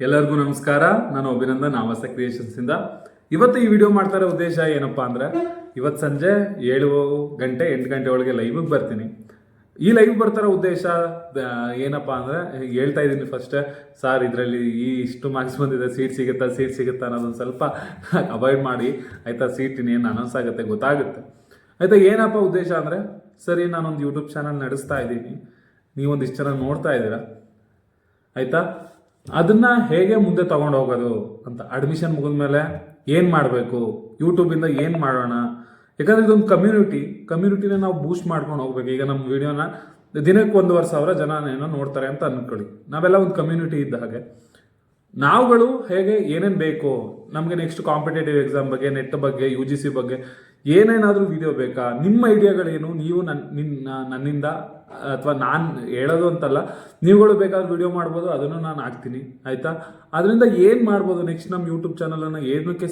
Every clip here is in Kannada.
ಎಲ್ಲರಿಗೂ ನಮಸ್ಕಾರ. ನಾನು ಅಭಿನಂದನ್ ಆವಾಸ ಕ್ರಿಯೇಷನ್ಸ್ ಇಂದ. ಇವತ್ತು ಈ ವಿಡಿಯೋ ಮಾಡ್ತಾ ಇರೋ ಉದ್ದೇಶ ಏನಪ್ಪಾ ಅಂದ್ರೆ, ಇವತ್ತು ಸಂಜೆ 7 ಗಂಟೆ 8 ಗಂಟೆ ಒಳಗೆ ಲೈವ್ಗೆ ಬರ್ತೀನಿ. ಈ ಲೈವ್ ಬರ್ತಾರೋ ಉದ್ದೇಶ ಏನಪ್ಪಾ ಅಂದ್ರೆ, ಹೇಳ್ತಾ ಇದ್ದೀನಿ ಫಸ್ಟ್, ಸರ್ ಇದರಲ್ಲಿ ಇಷ್ಟು ಮಾರ್ಕ್ಸ್ ಬಂದಿದೆ, ಸೀಟ್ ಸಿಗುತ್ತಾ ಅನ್ನೋದೊಂದು ಸ್ವಲ್ಪ ಅವಾಯ್ಡ್ ಮಾಡಿ ಆಯ್ತಾ. ಸೀಟ್ ಇನ್ನೇನು ಅನೌನ್ಸ್ ಆಗುತ್ತೆ, ಗೊತ್ತಾಗುತ್ತೆ ಆಯ್ತಾ. ಏನಪ್ಪ ಉದ್ದೇಶ ಅಂದರೆ, ಸರಿ ನಾನೊಂದು ಯೂಟ್ಯೂಬ್ ಚಾನಲ್ ನಡೆಸ್ತಾ ಇದ್ದೀನಿ, ನೀವೊಂದಿಷ್ಟು ಜನ ನೋಡ್ತಾ ಇದ್ದೀರಾ ಆಯಿತಾ. ಅದನ್ನು ಹೇಗೆ ಮುಂದೆ ತೊಗೊಂಡು ಹೋಗೋದು ಅಂತ, ಅಡ್ಮಿಷನ್ ಮುಗಿದ್ಮೇಲೆ ಏನು ಮಾಡಬೇಕು, ಯೂಟ್ಯೂಬಿಂದ ಏನು ಮಾಡೋಣ. ಯಾಕಂದರೆ ಇದೊಂದು ಕಮ್ಯುನಿಟಿನ ನಾವು ಬೂಸ್ಟ್ ಮಾಡ್ಕೊಂಡು ಹೋಗ್ಬೇಕು. ಈಗ ನಮ್ಮ ವಿಡಿಯೋನ ದಿನಕ್ಕೆ 1,500 ಜನ ಏನೋ ನೋಡ್ತಾರೆ ಅಂತ ಅಂದ್ಕೊಳ್ಳಿ. ನಾವೆಲ್ಲ ಒಂದು ಕಮ್ಯುನಿಟಿ ಇದ್ದ ಹಾಗೆ ನಾವುಗಳು ಹೇಗೆ ಏನೇನು ಬೇಕು ನಮಗೆ, ನೆಕ್ಸ್ಟ್ ಕಾಂಪಿಟೇಟಿವ್ ಎಕ್ಸಾಮ್ ಬಗ್ಗೆ, ನೆಟ್ ಬಗ್ಗೆ, UGC ಬಗ್ಗೆ ಏನೇನಾದರೂ ವಿಡಿಯೋ ಬೇಕಾ, ನಿಮ್ಮ ಐಡಿಯಾಗಳೇನು, ನೀವು ನನ್ನಿಂದ ಅಥವಾ ನಾನು ಹೇಳೋದು ಅಂತಲ್ಲ, ನೀವುಗಳು ಬೇಕಾದ್ರೆ ವಿಡಿಯೋ ಮಾಡ್ಬೋದು, ಅದನ್ನು ನಾನು ಹಾಕ್ತೀನಿ ಆಯಿತಾ. ಅದರಿಂದ ಏನು ಮಾಡ್ಬೋದು ನೆಕ್ಸ್ಟ್ ನಮ್ಮ ಯೂಟ್ಯೂಬ್ ಚಾನಲನ್ನು ಏನಕ್ಕೆ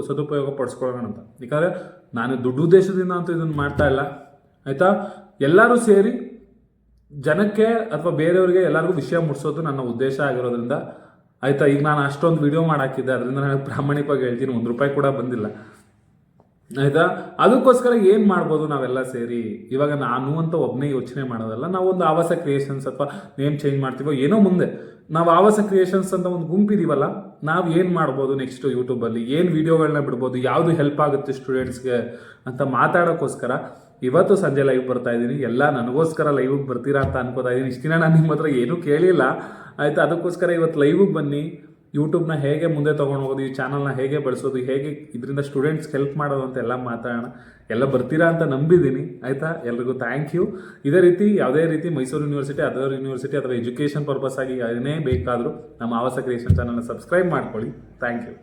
ಸದುಪಯೋಗ ಪಡಿಸ್ಕೊಳ್ಳೋಣ ಅಂತ. ಯಾಕಂದರೆ ನಾನು ದುಡ್ಡು ಉದ್ದೇಶದಿಂದ ಅಂತೂ ಇದನ್ನು ಮಾಡ್ತಾ ಇಲ್ಲ ಆಯಿತಾ. ಎಲ್ಲರೂ ಸೇರಿ ಜನಕ್ಕೆ ಅಥವಾ ಬೇರೆಯವ್ರಿಗೆ ಎಲ್ಲರಿಗೂ ವಿಷಯ ಮುಟ್ಸೋದು ನನ್ನ ಉದ್ದೇಶ ಆಗಿರೋದ್ರಿಂದ ಆಯಿತಾ. ಈಗ ನಾನು ಅಷ್ಟೊಂದು ವಿಡಿಯೋ ಮಾಡಾಕಿದ್ದೆ, ಅದರಿಂದ ನನಗೆ ಪ್ರಾಮಾಣಿಕವಾಗಿ ಹೇಳ್ತೀನಿ, ₹1 ಕೂಡ ಬಂದಿಲ್ಲ ಆಯಿತಾ. ಅದಕ್ಕೋಸ್ಕರ ಏನು ಮಾಡ್ಬೋದು ನಾವೆಲ್ಲ ಸೇರಿ. ಇವಾಗ ನಾನು ಅಂತ ಒಬ್ಬನೇ ಯೋಚನೆ ಮಾಡೋದಲ್ಲ, ನಾವು ಒಂದು ಆವಾಸ ಕ್ರಿಯೇಷನ್ಸ್ ಅಥವಾ ನೇಮ್ ಚೇಂಜ್ ಮಾಡ್ತೀವೋ ಏನೋ, ಮುಂದೆ ನಾವು ಆವಾಸ ಕ್ರಿಯೇಷನ್ಸ್ ಅಂತ ಒಂದು ಗುಂಪಿದೀವಲ್ಲ, ನಾವು ಏನು ಮಾಡ್ಬೋದು ನೆಕ್ಸ್ಟ್ ಯೂಟ್ಯೂಬಲ್ಲಿ, ಏನು ವಿಡಿಯೋಗಳನ್ನ ಬಿಡ್ಬೋದು, ಯಾವುದು ಹೆಲ್ಪ್ ಆಗುತ್ತೆ ಸ್ಟೂಡೆಂಟ್ಸ್ಗೆ ಅಂತ ಮಾತಾಡೋಕ್ಕೋಸ್ಕರ ಇವತ್ತು ಸಂಜೆ ಲೈವ್ ಬರ್ತಾ ಇದ್ದೀನಿ. ಎಲ್ಲ ನನಗೋಸ್ಕರ ಲೈವ್ಗೆ ಬರ್ತೀರಾ ಅಂತ ಅನ್ಕೋತಾ ಇದ್ದೀನಿ. ಇಷ್ಟು ದಿನ ನಾನು ನಿಮ್ಮ ಹತ್ರ ಏನೂ ಕೇಳಿಲ್ಲ ಆಯಿತಾ. ಅದಕ್ಕೋಸ್ಕರ ಇವತ್ತು ಲೈವ್ಗೆ ಬನ್ನಿ, ಯೂಟ್ಯೂಬ್ನ ಹೇಗೆ ಮುಂದೆ ತೊಗೊಂಡು ಹೋಗೋದು, ಈ ಚಾನಲ್ನ ಹೇಗೆ ಬಳಸೋದು, ಹೇಗೆ ಇದರಿಂದ ಸ್ಟೂಡೆಂಟ್ಸ್ಗೆ ಹೆಲ್ಪ್ ಮಾಡೋದು ಅಂತ ಎಲ್ಲ ಮಾತಾಡೋಣ. ಎಲ್ಲ ಬರ್ತೀರಾ ಅಂತ ನಂಬಿದ್ದೀನಿ ಆಯಿತಾ. ಎಲ್ರಿಗೂ ಥ್ಯಾಂಕ್ ಯು. ಇದೇ ರೀತಿ ಯಾವುದೇ ರೀತಿ ಮೈಸೂರು ಯೂನಿವರ್ಸಿಟಿ, ಅದರ್ ಯೂನಿವರ್ಸಿಟಿ ಅಥವಾ ಎಜುಕೇಷನ್ ಪರ್ಪಸ್ ಆಗಿ ಏನೇ ಬೇಕಾದರೂ ನಮ್ಮ ಆವಾಸ ಕ್ರಿಯೇಷನ್ ಚಾನಲ್ನ ಸಬ್ಸ್ಕ್ರೈಬ್ ಮಾಡ್ಕೊಳ್ಳಿ. Thank you.